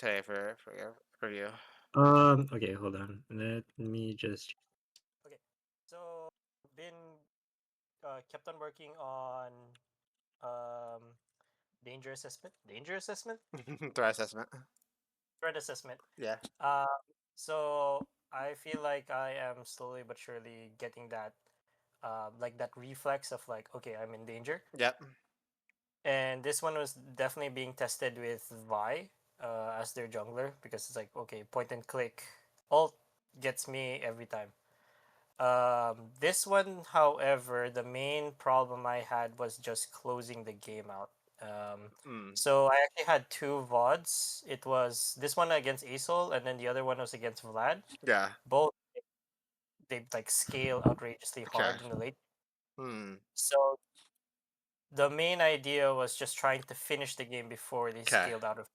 today for your review? Okay, hold on. Let me just. Okay, so been kept on working on um danger assessment, Threat assessment. threat assessment. Yeah. Um, so I feel like I am slowly but surely getting that, like that reflex of like, okay, I'm in danger. Yep. And this one was definitely being tested with Vi as their jungler because it's like, okay, point and click, ult gets me every time. This one, however, the main problem I had was just closing the game out. Mm. So I actually had two VODs. It was this one against Asol, and then the other one was against Vlad. Yeah. Both they like scale outrageously Okay. hard in the late. Hmm. So the main idea was just trying to finish the game before they Okay. scaled out of.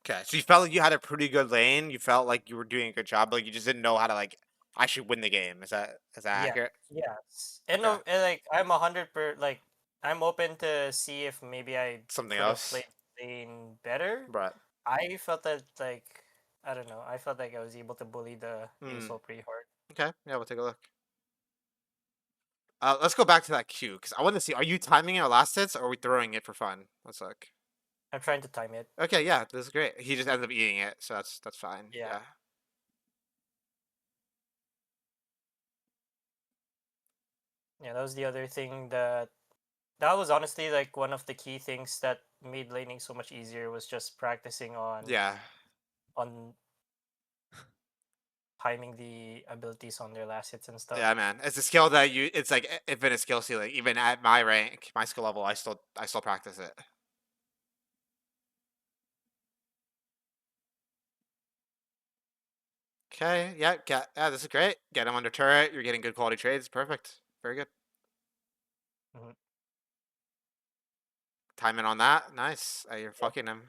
Okay. So you felt like you had a pretty good lane. You felt like you were doing a good job, but like, you just didn't know how to like actually win the game. Is that Yeah. accurate? Yes. And Okay. no, and, like I'm 100 like I'm open to see if maybe I Something could have else. played lane better. But I felt that like I don't know. I felt like I was able to bully the hmm. ASOL pretty hard. Okay. Yeah, we'll take a look. Let's go back to that queue because I want to see. Are you timing our last hits or are we throwing it for fun? Let's look. I'm trying to time it. Okay, yeah, this is great. He just ended up eating it, so that's fine. Yeah. Yeah. Yeah, that was the other thing that was honestly like one of the key things that made laning so much easier was just practicing Yeah. on timing the abilities on their last hits and stuff. Yeah, man. It's a skill that you. It's like infinite skill ceiling. Even at my rank, my skill level, I still practice it. Okay. Yeah. Yeah. This is great. Get him under turret. You're getting good quality trades. Perfect. Very good. Mhm. Timing on that. Nice. You're Yep. fucking him.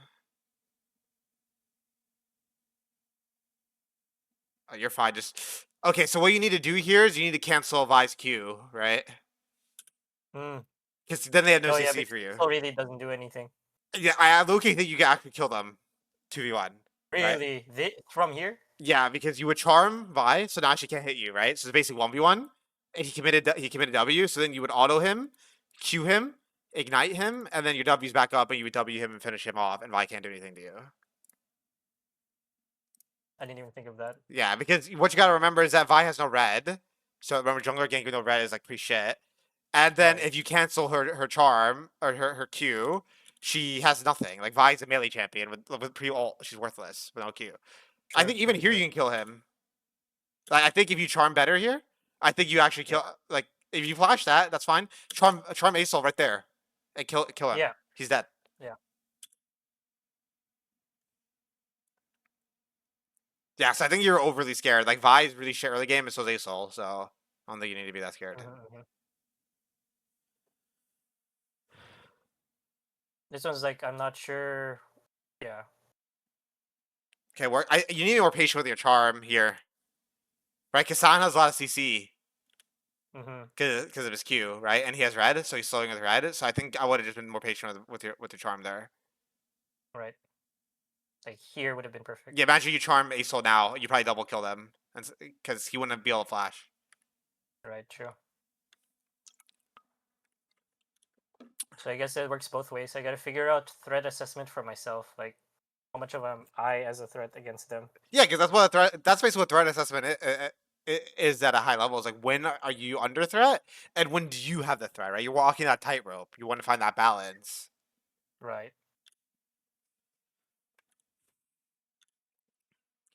Oh, you're fine. Just okay. So what you need to do here is you need to cancel Vi's Q, right? Mm. Because then they have no Oh yeah, CC because for you. ASOL really doesn't do anything. Yeah, I low-key think you can actually kill them 2v1, right? Really, from here? Yeah, because you would charm Vi, so now she can't hit you, right? So it's basically 1v1. And he committed W, so then you would auto him, Q him, ignite him, and then your W's back up and you would W him and finish him off, and Vi can't do anything to you. I didn't even think of that. Yeah, because what you gotta remember is that Vi has no red. So remember jungler gank with no red is like pretty shit. And then Right. if you cancel her charm or her Q, she has nothing. Like Vi's a melee champion with pre ult, she's worthless with no Q. I True. think even here True. you can kill him. Like, I think if you charm better here, I think you actually kill. Yeah. Like if you flash that, that's fine. Charm Asol right there, and kill him. Yeah. He's dead. Yeah. Yeah, so I think you're overly scared. Like Vi is really shit early game, and so is Asol. So I don't think you need to be that scared. Mhm. This one's like I'm not sure. Yeah. Okay, you need to be more patient with your charm here, right? Kasan has a lot of CC Mm-hmm. because of his Q, right? And he has red, so he's slowing with red. So I think I would have just been more patient with your charm there. Right. Like here would have been perfect. Yeah, imagine you charm Asol now, you probably double kill them, because he wouldn't be able to flash. Right. True. So I guess it works both ways. I gotta figure out threat assessment for myself. Like how much of I as a threat against them. Yeah, because that's what a threat. That's basically what threat assessment is at a high level. Is like when are you under threat, and when do you have the threat? Right, you're walking that tightrope. You want to find that balance. Right.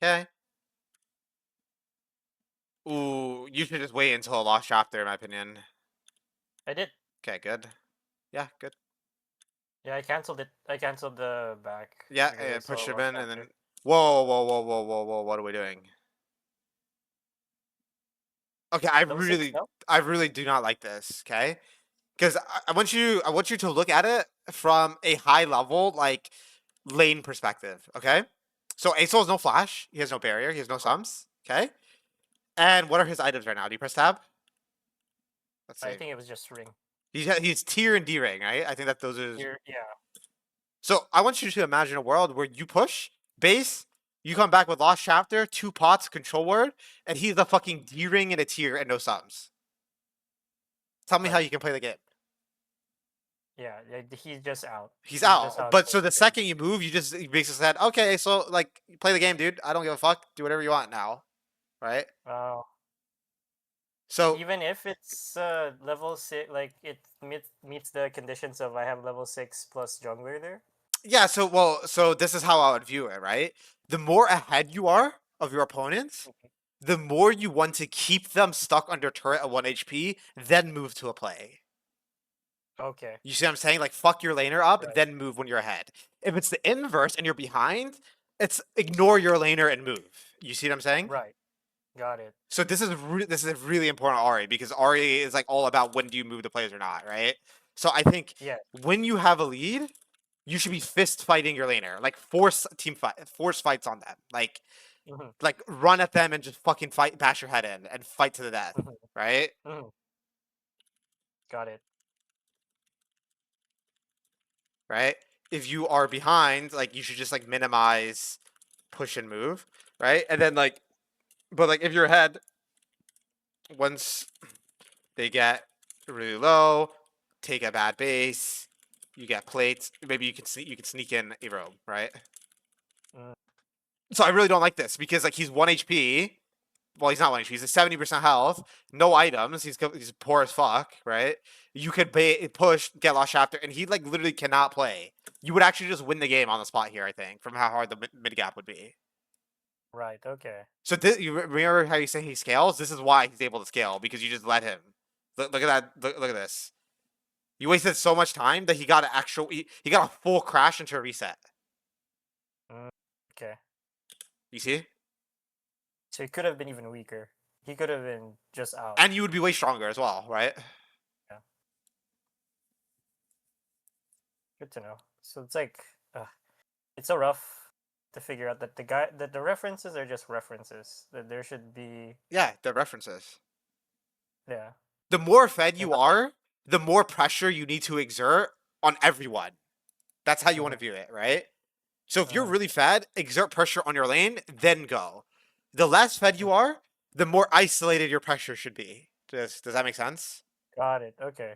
Okay. Ooh, you should just wait until a lost chapter, in my opinion. I did. Okay, good. Yeah, good. Yeah, I canceled it. I canceled the back. Yeah, Because I saw push a him lost in, and then chapter. whoa, whoa, whoa, whoa, whoa, whoa. What are we doing? Okay, Level 6 no? I really do not like this. Okay, because I want you to look at it from a high level, like lane perspective. Okay, so Asol has no flash, he has no barrier, he has no sums. Okay, and what are his items right now? Do you press tab? Let's I see. think it was just ring. He's tier and D ring, right? I think that those are. Here, yeah. So I want you to imagine a world where you push Base, you come back with Lost Chapter, 2 pots, control word, and he's a fucking D-ring and a tier and no sums. Tell me how Right. you can play the game. Yeah, he's just out. He's He's just out. out But for so the the game. second you move, you basically said, okay, so like play the game, dude. I don't give a fuck. Do whatever you want now, right? Wow. So Even if it's level 6, like it meets the conditions of I have level 6 plus jungler there. yeah, so this is how I would view it, right? The more ahead you are of your opponents, the more you want to keep them stuck under turret at 1 HP, then move to a play. Okay. You see what I'm saying? Like fuck your laner up, Right. then move when you're ahead. If it's the inverse and you're behind, it's ignore your laner and move. You see what I'm saying? Right. Got it. So this is really important Ari because Ari is like all about when do you move the players or not, right? So I think Yeah. when you have a lead, you should be fist fighting your laner, like force fights on them, Hmm. like run at them and just fucking fight, bash your head in and fight to the death, Hmm. right? Hmm. Got it. Right? If you are behind, like you should just like minimize push and move, right? And then like, but like if you're ahead, once they get really low, take a bad base, you get plates. Maybe you can sneak in a robe, right? Mm. So I really don't like this because like he's 1 HP. Well, he's not 1 HP. He's at 70% health, no items. He's poor as fuck, right? You could push, get lost chapter, and he like literally cannot play. You would actually just win the game on the spot here, I think, from how hard the mid gap would be. Right. Okay. So you remember how you say he scales? This is why he's able to scale because you just let him. Look at that. Look at this. You wasted so much time that he got a full crash into a reset. Mm. Okay. You see? So he could have been even weaker. He could have been just out. And you would be way stronger as well, right? Yeah. Good to know. So it's like, it's so rough to figure out that the references are just references. That there should be, Yeah, the references. yeah. The more fed And you are, the more pressure you need to exert on everyone. That's how you want to mhm, view it, right? So if you're mhm, really fed, exert pressure on your lane, then go. The less fed mhm. you are, the more isolated your pressure should be. Does that make sense? Got it. Okay.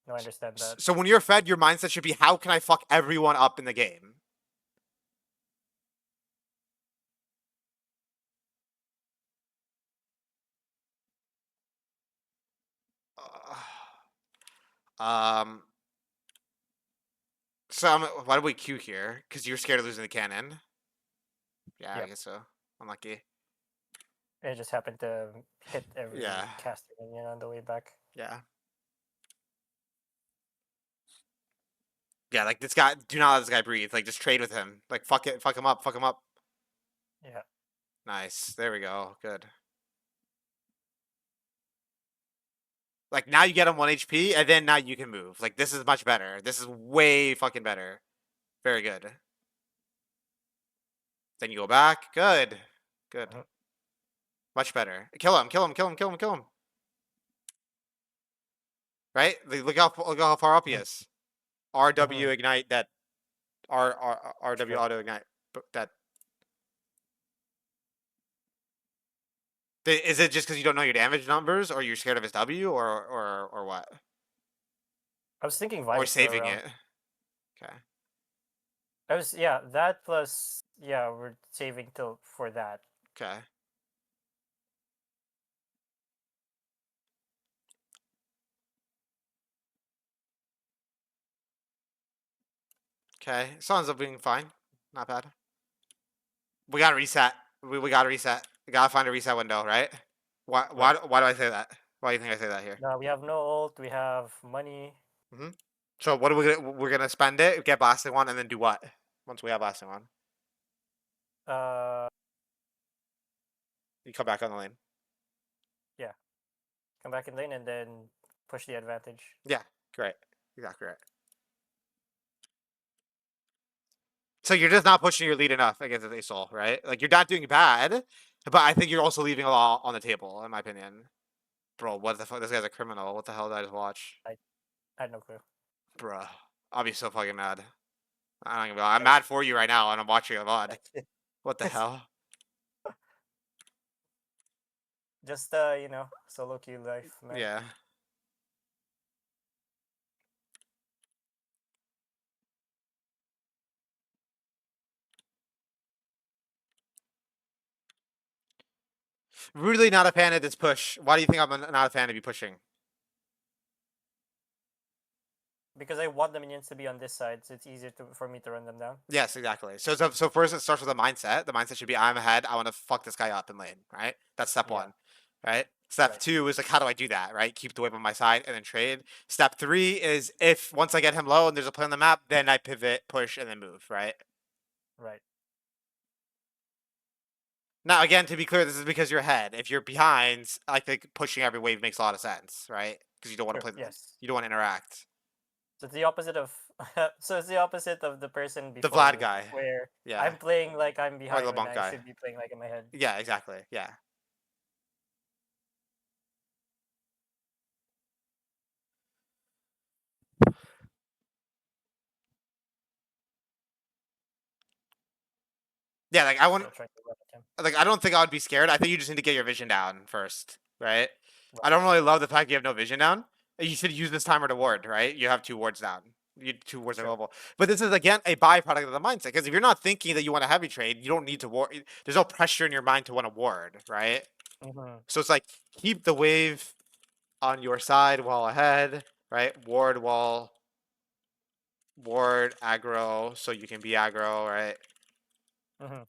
No, I understand that. So when you're fed, your mindset should be how can I fuck everyone up in the game? Um. So why do we queue here? Because you're scared of losing the cannon. Yeah, I Yep. guess so. Unlucky. It just happened to hit every Yeah. caster minion on the way back. Yeah. Yeah, like this guy, do not let this guy breathe. Like, just trade with him. Like, fuck it, fuck him up, fuck him up. Yeah. Nice. There we go. Good. Like, now you get him 1 HP, and then now you can move. Like, this is much better. This is way fucking better. Very good. Then you go back. Good. Good. Mhm, Much better. Kill him, kill him, kill him, kill him, kill him. Right? Like, look how far up he mhm, is. RW mhm. ignite that. RW Sure. auto ignite. That. Is it just because you don't know your damage numbers, or you're scared of his W, or what? I was thinking Or Vi's still saving around. it? Okay. Yeah, that plus yeah, we're saving till for that. Okay. Okay. Sounds up being fine. Not bad. We gotta reset. We gotta reset. We gotta find a reset window, right? Right. Why do I say that? Why do you think I say that here? Now we have no ult, we have money. Hmm. So what are we gonna we're gonna spend it, get blasting one, and then do what? Once we have blasting one, Uh you come back on the lane. yeah. Come back in lane and then push the advantage. Yeah, great. Exactly right. So you're just not pushing your lead enough against the soul, right? Like you're not doing bad, but I think you're also leaving a lot on the table, in my opinion. Bro, what the fuck? This guy's a criminal. What the hell did I just watch? I had no clue. Bruh. I'll be so fucking mad. I don't know. I'm Right. mad for you right now, and I'm watching a VOD. What the hell? Just solo queue life, man. Yeah. Really not a fan of this push. Why do you think I'm not a fan of you pushing? Because I want the minions to be on this side, so it's easier for me to run them down. Yes, exactly. So first it starts with a mindset. The mindset should be I'm ahead. I want to fuck this guy up in lane. Right. That's step Yeah. one. Right. Step Right. two is like how do I do that? Right. Keep the wave on my side and then trade. Step three is if once I get him low and there's a play on the map, then I pivot, push, and then move. Right. Right. Now again, to be clear, this is because you're ahead. If you're behind, I think pushing every wave makes a lot of sense. Right. Because you don't want to Sure. play. Yes. You don't want to interact. So it's the opposite of so it's the opposite of the person The before Vlad me, guy. where Yeah. I'm playing like I'm Or the behind when monk I guy. should be playing like in my head. Yeah. Exactly. Yeah. Yeah. Like I want. Still trying to run at him. Like I don't think I would be scared. I think you just need to get your vision down first, right? I Right. don't really love the fact you have no vision down. You should use this timer to ward, right? You have two wards down. You two wards Sure. available. But this is again a byproduct of the mindset. Because if you're not thinking that you want a heavy trade, you don't need to ward. There's no pressure in your mind to want to ward, right? Mm-hmm. So it's like keep the wave on your side while ahead, right? Ward aggro, so you can be aggro, right? Mm-hmm.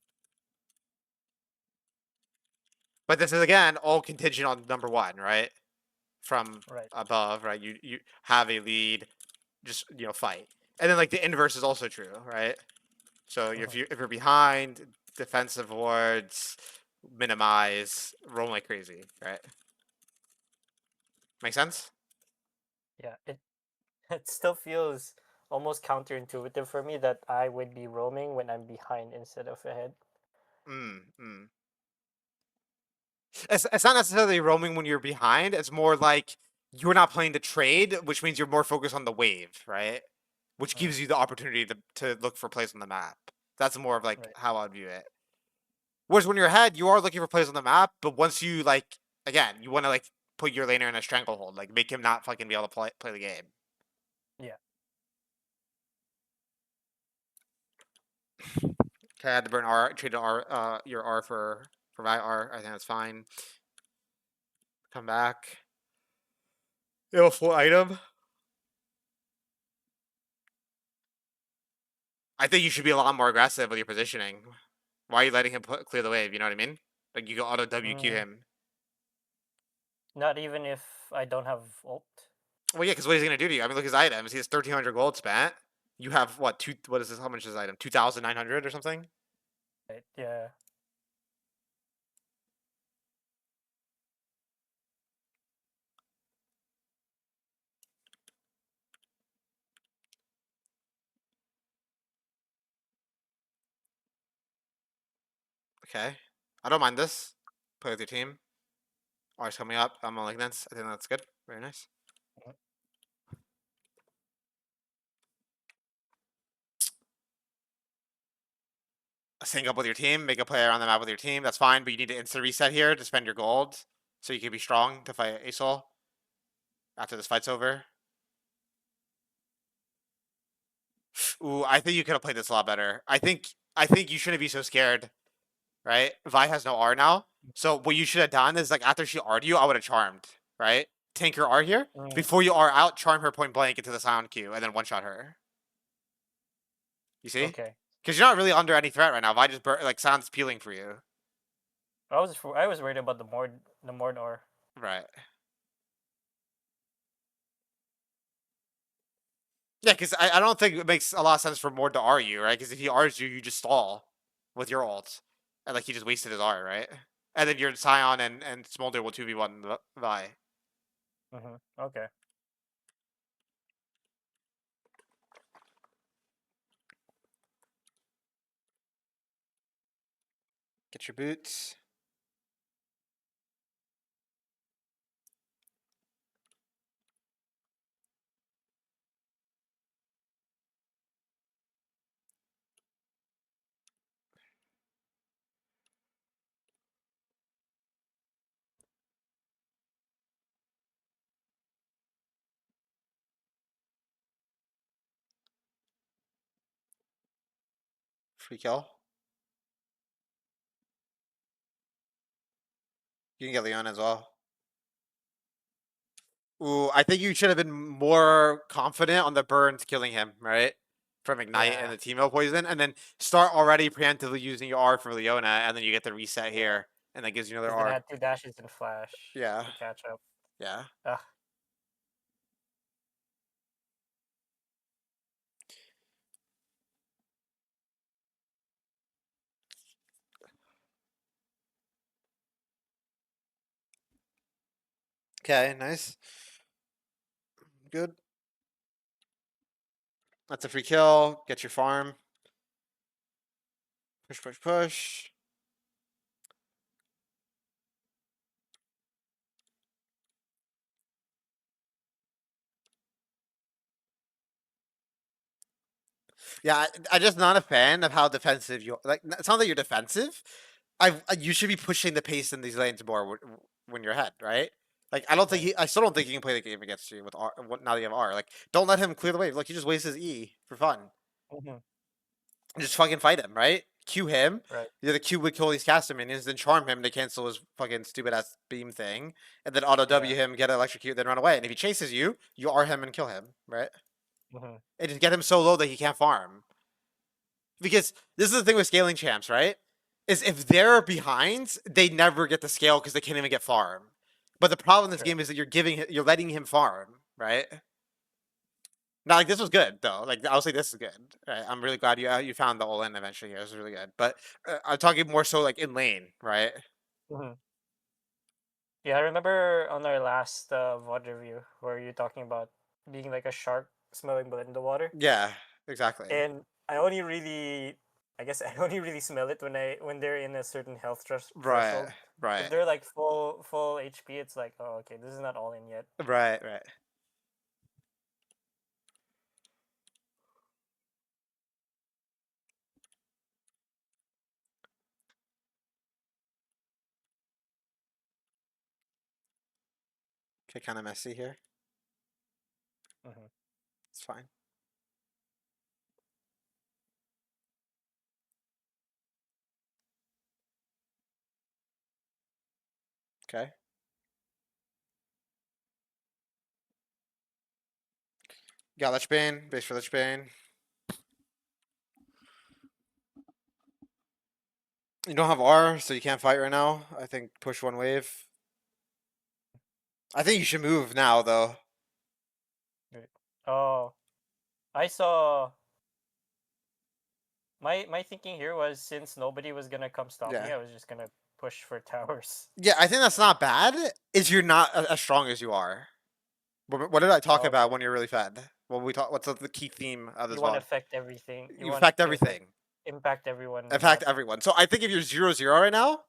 But this is again all contingent on number one, right? From Right. above, right? You have a lead, just fight. And then like the inverse is also true, right? So Mm-hmm. if you're behind, defensive wards, minimize, roam like crazy, right? Make sense? Yeah. It still feels almost counterintuitive for me that I would be roaming when I'm behind instead of ahead. Mm. It's not necessarily roaming when you're behind. It's more like you're not playing the trade, which means you're more focused on the wave, right? Which Mm. gives you the opportunity to look for plays on the map. That's more of like Right. how I'd view it. Whereas when you're ahead, you are looking for plays on the map, but once you like again, you want to like put your laner in a stranglehold, like make him not fucking be able to play the game. Yeah. Okay, I had to burn R, traded R, your R for my R. I think that's fine. Come back. You have a full item. I think you should be a lot more aggressive with your positioning. Why are you letting him clear the wave? You know what I mean? Like you can auto WQ Mm, him. not even if I don't have ult. Well, yeah, because what is he gonna do to you? I mean, look at his items. He has 1,300 gold spent. You have what? Two? What is this? How much is his item? 2,900 or something? Right. Yeah. Okay, I don't mind this. Play with your team. R's coming up. I'm malignance. I think that's good. Very nice. Mhm. Sync up with your team. Make a play around the map with your team. That's fine, but you need to instant reset here to spend your gold so you can be strong to fight Asol after this fight's over. Ooh, I think you could have played this a lot better. I think you shouldn't be so scared, right? Vi has no R now. So what you should have done is like after she R'd you, I would have charmed, right? Tank your R here. Mm, Before you R out, charm her point blank into the sound queue and then one shot her. You see? okay. Because you're not really under any threat right now. Vi just like sounds peeling for you. I was worried about the Mord or Right. Yeah, because I don't think it makes a lot of sense for Mord to R you, right? Because if he R's you, you just stall with your ult. And like he just wasted his R, right? And then your Scion and Smolder will 2v1 Vi. Okay. Get your boots. Free kill. You can get Leon as well. Ooh, I think you should have been more confident on the burns killing him, right? From Ignite and Yeah. the Teemo poison, and then start already preemptively using your R for Leona, and then you get the reset Yeah. here, and that gives you another Because then I R. had 2 dashes and flash Yeah, to catch up. yeah. Ugh. Okay, nice. Good. That's a free kill. Get your farm. Push, push, push. Yeah, I'm just not a fan of how defensive you like. It's not that you're defensive. You should be pushing the pace in these lanes more when you're ahead, right? Like I don't think Right. I still don't think he can play the game against you with R. Now that you have R, like don't let him clear the wave. Like he just wastes his E for fun. Mm-hmm. Just fucking fight him, right? Q him. Right. The other Q would kill these caster minions, then charm him to cancel his fucking stupid ass beam thing, and then auto Yeah. W him, get electrocute, then run away. And if he chases you, you R him and kill him, right? Mm-hmm. And just get him so low that he can't farm. Because this is the thing with scaling champs, right? Is if they're behind, they never get the scale because they can't even get farm. But the problem in this True. game is that you're letting him farm, right? Now, like this was good though. Like I'll say this is good. Right? I'm really glad you found the all in eventually here. This was really good. But I'm talking more so like in lane, right? Mm-hmm. Yeah, I remember on our last VOD review where you're talking about being like a shark smelling blood in the water, Yeah, exactly. and I only really, I guess I only really smell it when they're in a certain health Right, threshold. If right, they're like full HP, it's like, oh, okay, this is not all in yet. right, right. Okay, kind of messy here. Mm-hmm. It's fine. Okay. Got Lich Bane, base for Lich Bane. You don't have R, so you can't fight right now. I think push one wave. I think you should move now, though. Right. Oh, I saw. My thinking here was since nobody was gonna come stop me, Yeah. I was just gonna push for towers. Yeah, I think that's not bad. Is you're not as strong as you are. What did I talk Oh, about okay. when you're really fed? What we talk? What's the key theme of this You want to VOD? affect everything. You You want affect to affect everything. impact everyone in the Affect map. everyone. So I think if you're 0-0 right now,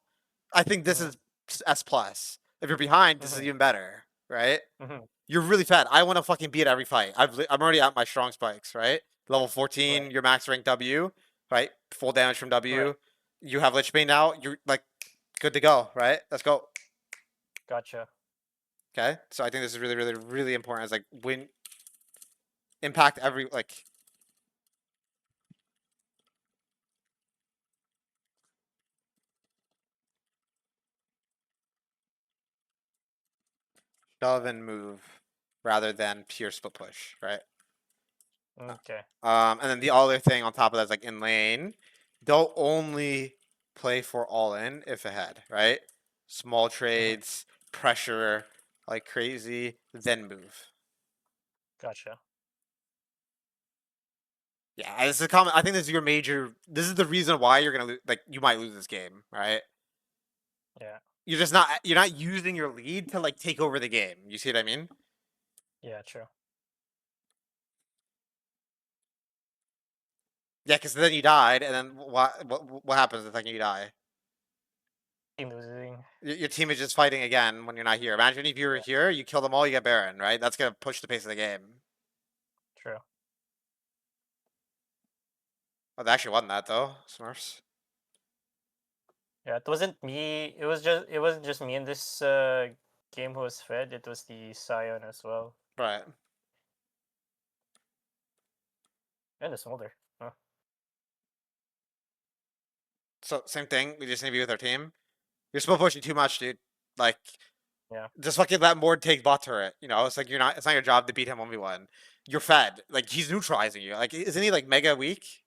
I think this Mm-hmm. is S plus. If you're behind, this is Mm-hmm. even better, right? Mm-hmm. You're really fed. I want to fucking beat every fight. I'm already at my strong spikes, right? Level 14, Right. your max rank W, right? Full damage from Right. W. You have Lich Bane now. You're like good to go, right? Let's go. Gotcha. Okay. So I think this is really, really, really important. It's like win, impact every like. Shove and move rather than pure split push, right? Okay. And then the other thing on top of that is like in lane, don't only play for all in if ahead, right? Small Mm-hmm. trades, pressure like crazy, then move. Gotcha. Yeah, this is a common. I think this is your major. This is the reason why you're gonna lose. Like you might lose this game, right? Yeah. You're just not. You're not using your lead to like take over the game. You see what I mean? Yeah. True. Yeah, because then you died, and then what happens the second you die? Team losing. Your team is just fighting again when you're not here. Imagine if you were Yeah. here, you kill them all, you get Baron, right? That's gonna push the pace of the game. True. Oh, they actually won that though, Smurfs. Yeah. It wasn't me. It wasn't just me in this game who was fed. It was the Scion as well Right. and the Smolder. Huh. So same thing. We just need to be with our team. You're split pushing too much, dude. Like, Yeah. just fucking let Mord take bot turret. You know, it's like you're not. It's not your job to beat him 1v1. You're fed. Like he's neutralizing you. Like, isn't he like mega weak,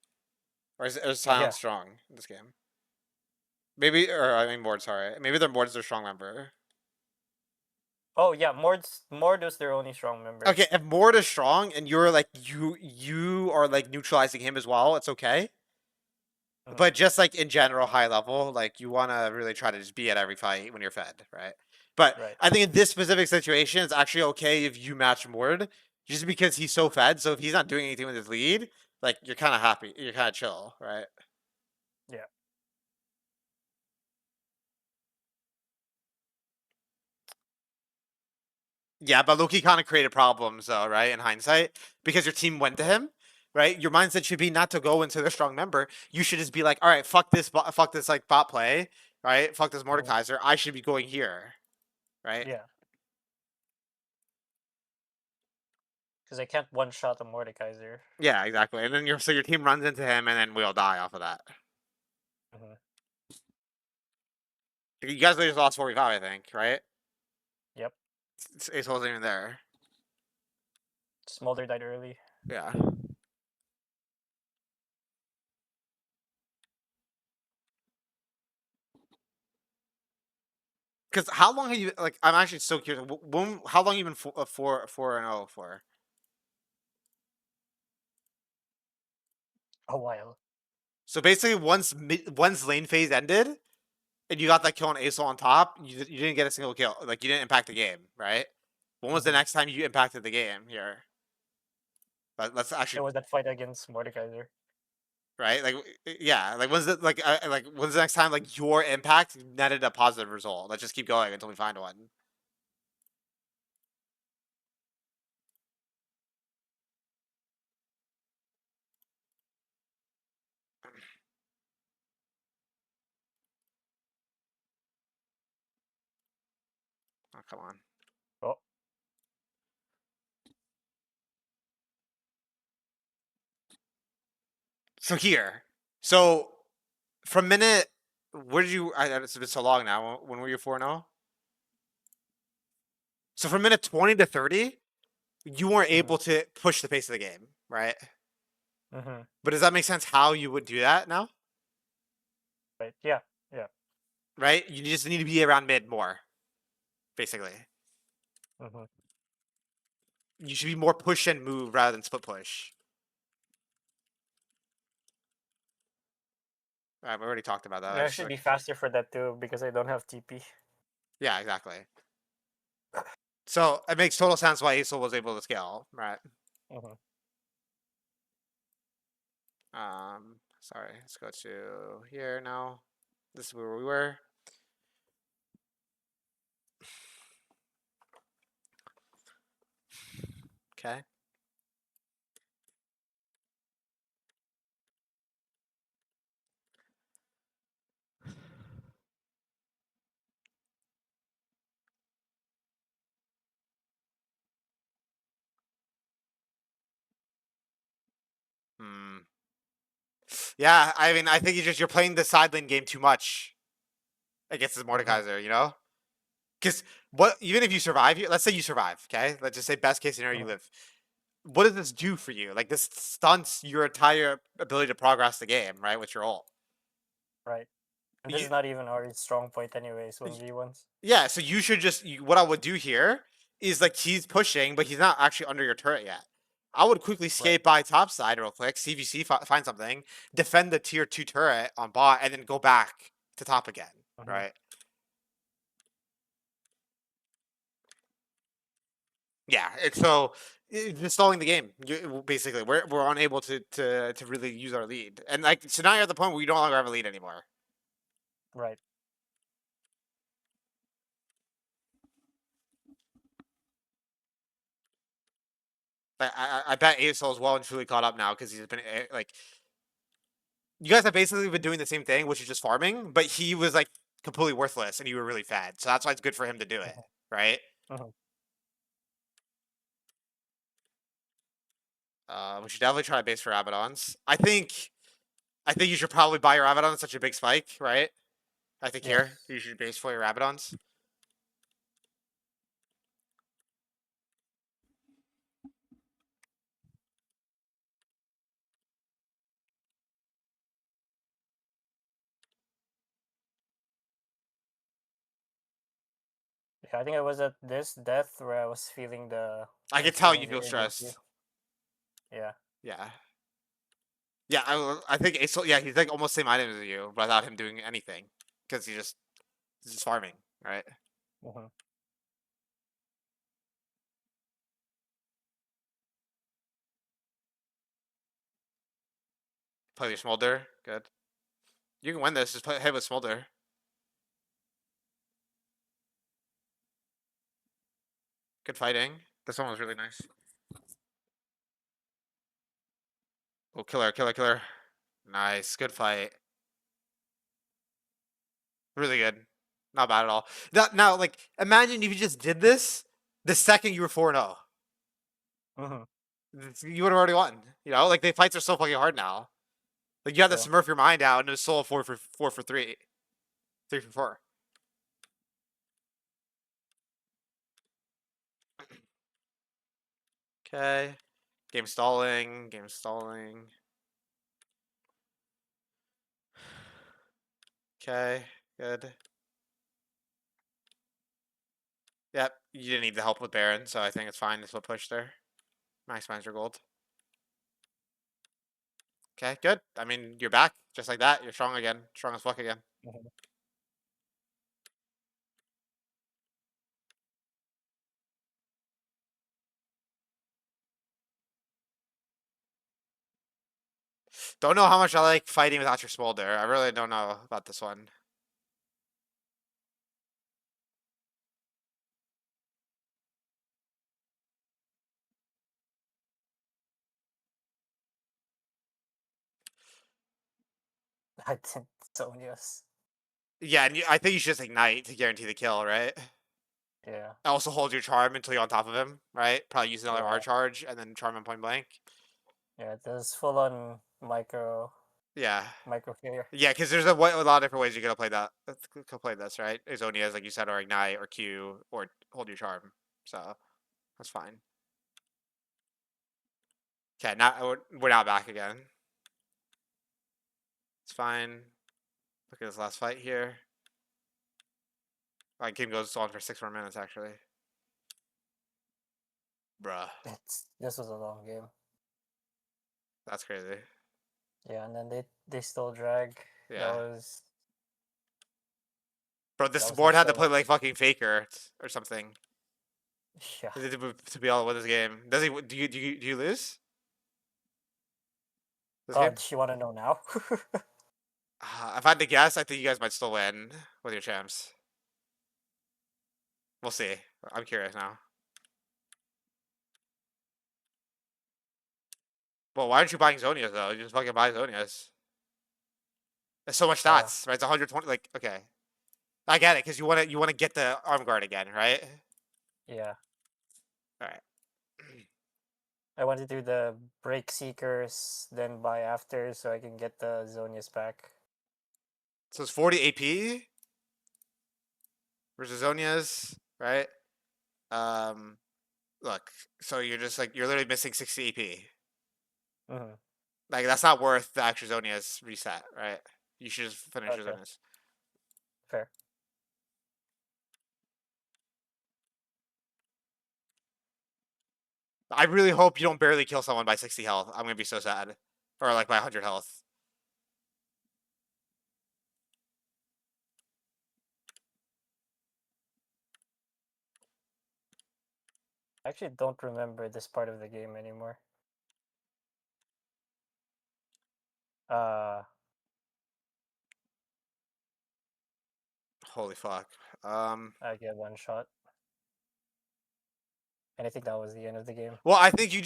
or is Yeah. Silence strong in this game? Maybe, or I mean Mord. Sorry, maybe their Mord's their strong member. Oh yeah, Mord was their only strong member. Okay, if Mord is strong and you're like you are like neutralizing him as well, it's okay. Mhm. But just like in general, high level, like you want to really try to just be at every fight when you're fed, right? But Right. I think in this specific situation, it's actually okay if you match Mord, just because he's so fed. So if he's not doing anything with his lead, like you're kind of happy, you're kind of chill, right? Yeah. Yeah, but Loki kind of created problems though, right? In hindsight, because your team went to him, right? Your mindset should be not to go into their strong member. You should just be like, all right, fuck this like bot play, right? Fuck this Mhm. Mordekaiser. I should be going here, right? Yeah. Because I can't one shot a Mordekaiser. Yeah, exactly. And then your team runs into him, and then we all die off of that. Mhm. You guys just lost 45, I think, right? Yep. Ace wasn't even there. Smolder died early. Yeah. Because how long have you like? I'm actually so curious. When? How long have you been 4-0 for? A while. So basically, once lane phase ended, and you got that kill on Ace on top, you didn't get a single kill. Like you didn't impact the game, right? When was the Mhm. next time you impacted the game here? Let's It actually was that fight against Mordekaiser. right? Like, yeah, like when's the next time like your impact netted a positive result? Let's just keep going until we find one. Oh, come on. Oh. So here, so from minute, where did you? It's been so long now. When were you 4-0? So from minute 20 to 30, you weren't Mhm. able to push the pace of the game, right? Mhm. But does that make sense? How you would do that now, Right. Yeah. Yeah. right? You just need to be around mid more, basically. Mhm. You should be more push and move rather than split push. Right, we already talked about that. I should be faster for that too because I don't have TP. Yeah, exactly. So it makes total sense why Aesol was able to scale, right? Mhm. Sorry, let's go to here now. This is where we were. Okay. Hmm. Yeah, I mean, I think you're playing the side lane game too much against this Mhm. Mordekaiser, you know? Because what even if you survive, let's say you survive, okay? Let's just say best case scenario you Mhm. live. What does this do for you? Like this stunts your entire ability to progress the game, right? With your ult. Right. And this You, is not even our strong point, anyways. 1v1s. yeah, so you should just what I would do here is like he's pushing, but he's not actually under your turret yet. I would quickly Right. skate by top side real quick, see if you see find something, defend the tier 2 turret on bot, and then go back to top again, Mhm. right? Yeah, it's so just stalling the game. Basically, we're unable to really use our lead, and like so now you're at the point where we no longer have a lead anymore. Right. I bet ASL is well and truly caught up now because he's been like you guys have basically been doing the same thing, which is just farming, but he was like completely worthless and you were really fed, so that's why it's good for him to do it, Mhm. right? Mhm. We should definitely try base for Abaddons. I think I think you should probably buy your Abaddon such a big spike, right? I think Yeah. here you should base for your Abaddons. Yeah, I think I was at this death where I was feeling I I can was tell feeling you the feel urgency. stressed. Yeah. Yeah. Yeah, I think Ace. Yeah, he's like almost same items as you without him doing anything because he's just farming, right? Mm-hmm. Play your Smolder, good. You can win this. Just hit with Smolder. Good fighting. This one was really nice. Oh, killer, killer, killer. Nice, good fight. Really good. Not bad at all. Now, like, imagine if you just did this the second you were 4-0. Mm-hmm. You would have already won. You know, like, the fights are so fucking hard now. Like, you have to True. smurf your mind out and it was solo 4 for 3. 3 for 4. Okay. Game stalling. Game stalling. Okay. Good. Yep. You didn't need the help with Baron, so I think it's fine. This will push there. Maximize your gold. Okay, good. I mean, you're back. Just like that. You're strong again. Strong as fuck again. Mm-hmm. Don't know how much I like fighting without your smolder. I really don't know about this one. I didn't Sonia's. Yeah, and I think you should just ignite to guarantee the kill, right? Yeah. Also hold your charm until you're on top of him, right? Probably use another R Yeah. charge and then charm him point blank. Yeah. There's full on Yeah. micro failure. Yeah, because there's a lot of different ways you could play that. Could play this, right? Azonias, like you said, or ignite, or Q, or hold your charm. So that's fine. Okay, now we're now back again. It's fine. Look at this last fight here. Like game goes on for 6 more minutes actually. Bruh, This was a long game. that's crazy. Yeah, and then they still drag. That Yeah. was Bro, that this was like board had to so play lucky. like fucking Faker or something Yeah. to be able to win this game. Does he? Do you lose this Oh, game? does she want to know now? If I had to guess, I think you guys might still win with your champs. We'll see. I'm curious now. Well, why aren't you buying Zonias though? You just fucking buy Zonias. There's so much Oh, stats, right? It's 120. Like, okay, I get it because you want to get the arm guard again, right? yeah. All right. I want to do the break seekers, then buy after, so I can get the Zonias back. So it's 40 AP versus Zonias, right? Um, look. So you're just like you're literally missing 60 AP. Mm-hmm. Like that's not worth the extra Zonia's reset, right? You should just finish your Okay, Zonia's. fair. I really hope you don't barely kill someone by 60 health. I'm gonna be so sad. Or like by 100 health. I actually don't remember this part of the game anymore. Uh, Holy fuck. I get one shot, and I think that was the end of the game. Well, I think you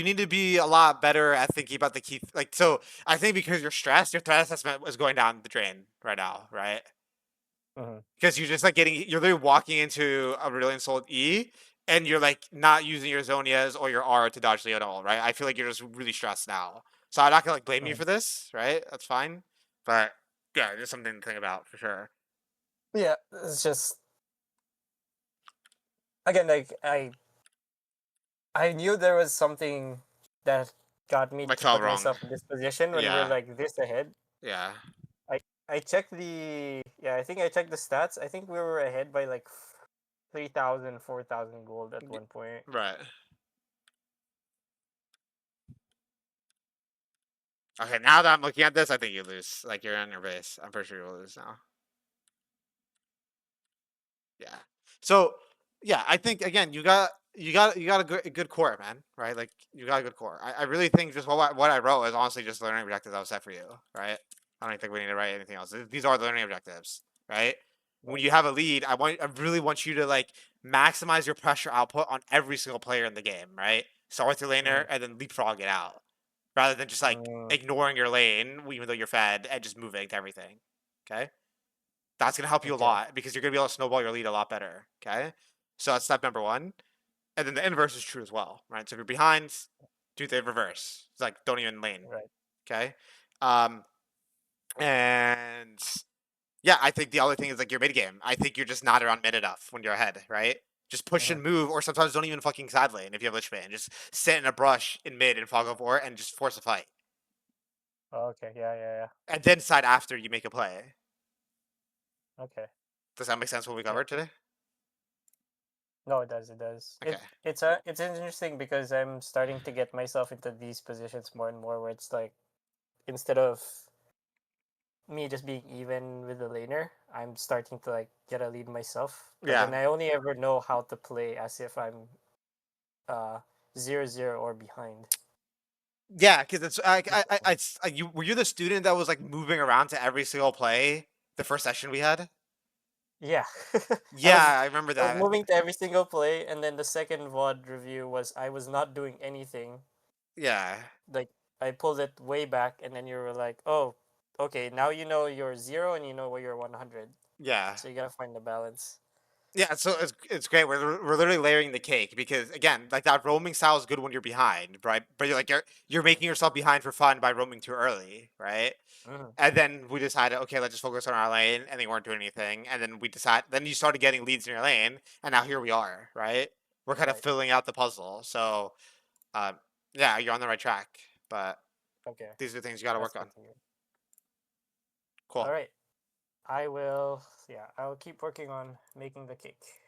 need to be a lot better at thinking about the key. Like, so I think because you're stressed, your threat assessment is going down the drain right now, right? Mm-hmm. Because you're just like you're literally walking into a really sold E, and you're like not using your Zonias or your R to dodge Leonel, right? I feel like you're just really stressed now. So I'm not gonna like blame you Mhm. for this, right? That's fine. But yeah, just something to think about for sure. Yeah, it's just again like I knew there was something that got me Like to felt put wrong. myself in this position when we're Yeah. like this ahead. Yeah. I checked I think I checked the stats. I think we were ahead by like 3,000, 4,000 gold at one point. Right. Okay, now that I'm looking at this, I think you lose. Like you're on your base. I'm pretty sure you'll lose now. Yeah. So yeah, I think again you got a good core, man. Right? Like you got a good core. I really think just what I wrote is honestly just learning objectives that was set for you. Right? I don't think we need to write anything else. These are the learning objectives. Right? When Right. you have a lead, I really want you to like maximize your pressure output on every single player in the game. Right? Start with your laner Mm, and then leapfrog it out, rather than just like mm, ignoring your lane even though you're fed and just moving to everything. Okay? That's gonna help you a okay. lot because you're gonna be able to snowball your lead a lot better. Okay, so that's step number one, and then the inverse is true as well, right? So if you're behind, do the reverse. It's like don't even lane. Right. Okay, um, and yeah, I think the other thing is like your mid game. I think you're just not around mid enough when you're ahead, right? Just push Mhm. and move, or sometimes don't even fucking side lane if you have Lich Bane. Just sit in a brush in mid and fog over it and just force a fight, Oh, okay. Yeah. Yeah. Yeah. and then side after you make a play. Okay. Does that make sense? What we Yeah. covered today? No, it does. It does. Okay. It's interesting because I'm starting to get myself into these positions more and more, where it's like instead of me just being even with the laner, I'm starting to like get a lead myself. But Yeah. then I only ever know how to play as if I'm uh 0-0 or behind. Yeah, because it's That's the thing. you were you the student that was like moving around to every single play the first session we had? Yeah. I Yeah, was I remember I was that. moving to every single play, and then the second VOD review was I was not doing anything. Yeah, Like I pulled it way back, and then you were like, "Oh, okay, now you know you're 0 and you know where you're 100. yeah, So you gotta find the balance." yeah. So it's great. We're literally layering the cake because again, like that roaming style is good when you're behind, right? But you're making yourself behind for fun by roaming too early, right? Hmm. And then we decided, okay, let's just focus on our lane, and they weren't doing anything. And then then you started getting leads in your lane, and now here we are, right? We're kind of Right. filling out the puzzle. So, um, yeah, you're on the right track. But Okay. these are things you got to That's work on. good to hear. Cool. All right. I will. Yeah, I'll keep working on making the cake.